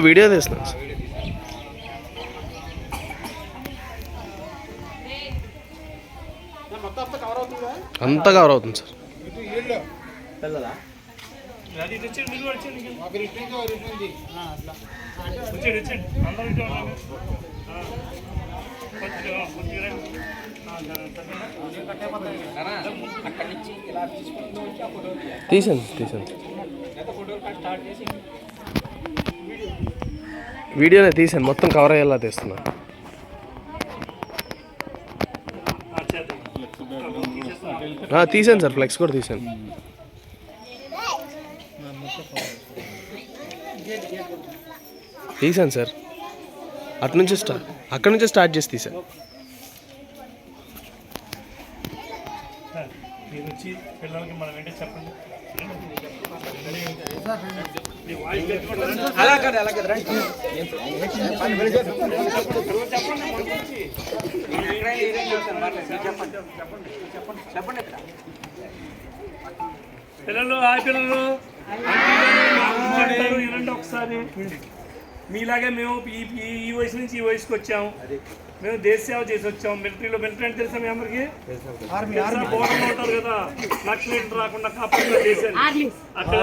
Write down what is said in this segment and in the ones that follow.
Video తీస్తున్నా. అంతా cover అవుతుంది సార్. తీసాను వీడియోనే తీసాను, మొత్తం కవర్ అయ్యేలా తీస్తున్నా. తీసాను సార్, ఫ్లెక్స్ కూడా తీసాను. తీసాను సార్, అక్కడి నుంచి స్టార్ట్ చేసి తీసాను. పిల్లలకి మనం ఏంటో చెప్పండి. పిల్లలు పిల్లలు వినండి ఒకసారి. మీలాగే మేము ఈ వయసు నుంచి ఈ వయసుకి వచ్చాము. మేము దేశ సేవ చేసి వచ్చాము. మిలిటరీ అంటే తెలుసా మీ అందరికి? బోర్డర్లో ఉంటారు కదా, నక్సలైట్లు రాకుండా కాపాడుతూ చేశారు. అక్కడ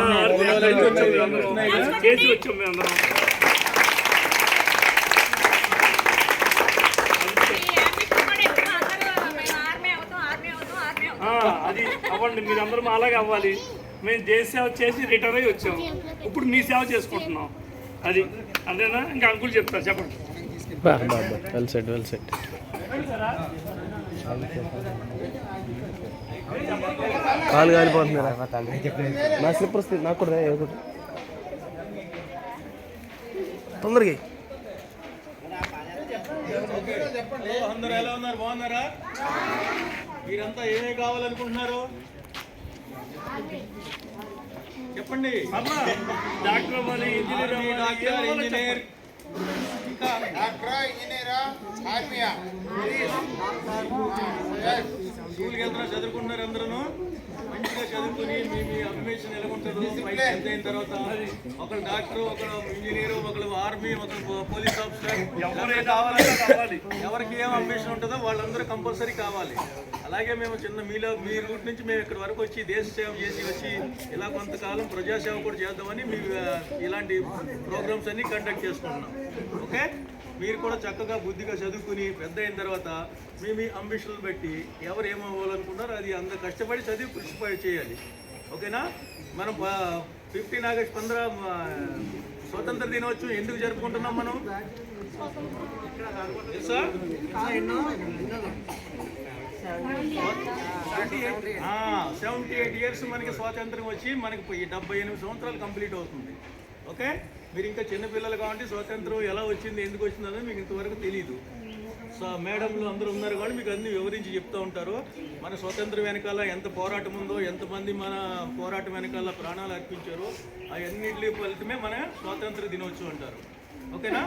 చేసి వచ్చాం మేము అందరం. అది అవ్వండి, మీరు అందరం అలాగే అవ్వాలి. మేము దేశ సేవ చేసి రిటైర్ అయ్యి వచ్చాము. ఇప్పుడు మీ సేవ చేసుకుంటున్నాం. అది అంతేనా? ఇంకా అంకుల్ చెప్తారు, చెప్పండి. Well set. కాలు కాలిపోతున్నారా? నా స్లిప్ వస్తుంది, నాకు కూడా తొందరగా. అందరూ ఎలా ఉన్నారు? బాగున్నారా? మీరంతా ఏమేమి కావాలనుకుంటున్నారు చెప్పండి. డాక్టర్ అవ్వాలి, ఇంజనీర్, స్కూల్కి వెళ్తున్నా, చదువుకుంటున్నారు అందరూ. మంచిగా చదువుకుని మీ అభిమేషన్ ఎలా ఉంటుందో పైకి అయిన తర్వాత ఒకరు డాక్టర్, ఒకరు ఇంజనీరు, ఒకరు ఆర్మీ, ఒకరు పోలీస్ ఆఫీసర్, ఎవరికి ఏం అభిమేషన్ ఉంటుందో వాళ్ళందరూ కంపల్సరీ కావాలి. అలాగే మేము మీ రూట్ నుంచి మేము ఇక్కడి వరకు వచ్చి దేశ సేవ చేసి వచ్చి ఇలా కొంతకాలం ప్రజాసేవ కూడా చేద్దామని ఇలాంటి ప్రోగ్రామ్స్ అన్ని కండక్ట్ చేసుకుంటున్నాం. ఓకే, మీరు కూడా చక్కగా బుద్ధిగా చదువుకుని పెద్ద అయిన తర్వాత మీ అంబిషన్లు బట్టి ఎవరు ఏమవ్వాలనుకున్నారో అది అంత కష్టపడి చదివి కృషి చేయాలి. ఓకేనా? మనం 15 ఆగస్టు 15 స్వతంత్ర దినోత్సవం ఎందుకు జరుపుకుంటున్నాం మనం? 78 ఇయర్స్ మనకి స్వాతంత్రం వచ్చి మనకి 78 సంవత్సరాలు కంప్లీట్ అవుతుంది. ఓకే, మీరు ఇంకా చిన్నపిల్లలు కాబట్టి స్వాతంత్రం ఎలా వచ్చింది, ఎందుకు వచ్చింది అనేది మీకు ఇంతవరకు తెలియదు. సో మేడంలు అందరూ ఉన్నారు కాబట్టి మీకు అన్ని వివరించి చెప్తూ ఉంటారు. మన స్వాతంత్రం వెనకాల ఎంత పోరాటం ఉందో, ఎంతమంది మన పోరాటం వెనకాల ప్రాణాలు అర్పించారో అవన్నిటి ఫలితమే మన స్వాతంత్ర దినోత్సవం అంటారు. ఓకేనా?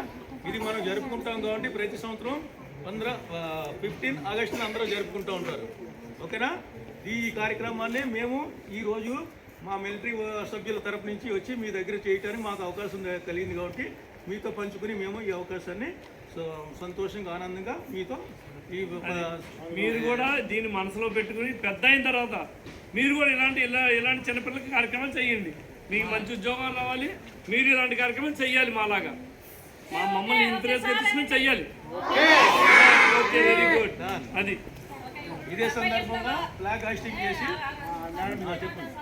ఇది మనం జరుపుకుంటాం కాబట్టి ప్రతి సంవత్సరం 15 ఆగస్టున అందరూ జరుపుకుంటూ ఉంటారు. ఓకేనా? ఈ కార్యక్రమాన్ని మేము ఈరోజు మా మిలిటరీ సభ్యుల తరపు నుంచి వచ్చి మీ దగ్గర చేయడానికి మాకు అవకాశం కలిగింది కాబట్టి మీతో పంచుకుని మేము ఈ అవకాశాన్ని సంతోషంగా ఆనందంగా మీతో మీరు కూడా దీన్ని మనసులో పెట్టుకుని పెద్ద అయిన తర్వాత మీరు కూడా ఇలాంటి చిన్నపిల్లలకి కార్యక్రమాలు చేయండి. మీకు మంచి ఉద్యోగాలు రావాలి, మీరు ఇలాంటి కార్యక్రమాలు చెయ్యాలి. మాలాగా మమ్మల్ని ఇంప్రెస్ తీసుకుని చెయ్యాలి. Okay, very good. అది ఇదే సందర్భంగా ఫ్లాగ్ హాస్టింగ్ చేసి చెప్పండి.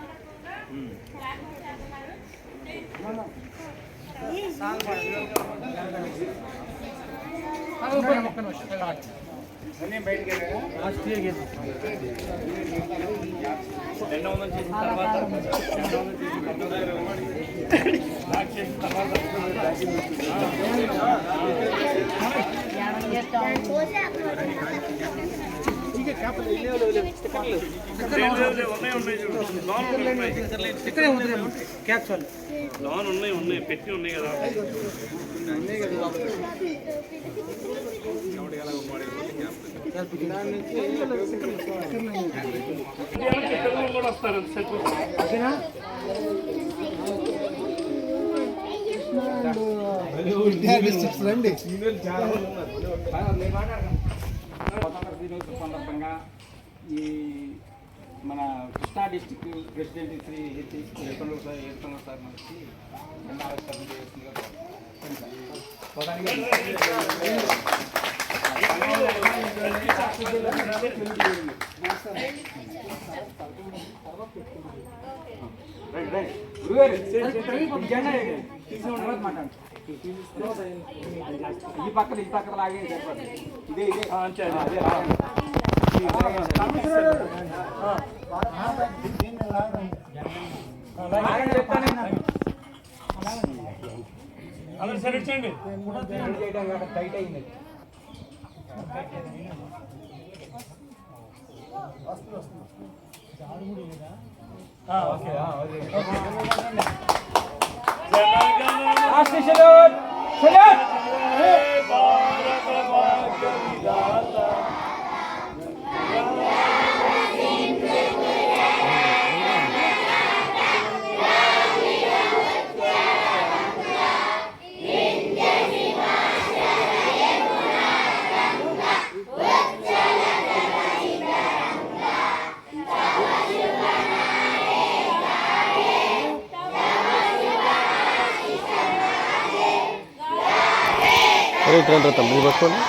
లోన్ ఉన్నాయి పెట్టి ఉన్నాయి కదా. పిల్లలు కూడా వస్తారు సందర్భంగా ఈ మన కృష్ణా డిస్టిక్ ప్రెసిడెంట్ శ్రీ ఏడుకొండల సార్ మనకి ఆవిష్కరణ చేస్తుందిగా ఈ పక్కన లాగే ఇదే అలా సెలెక్ట్ చేయండి. టైట్ అయింది. రైట్ రండి తమ్ముడు పట్టుకోండి.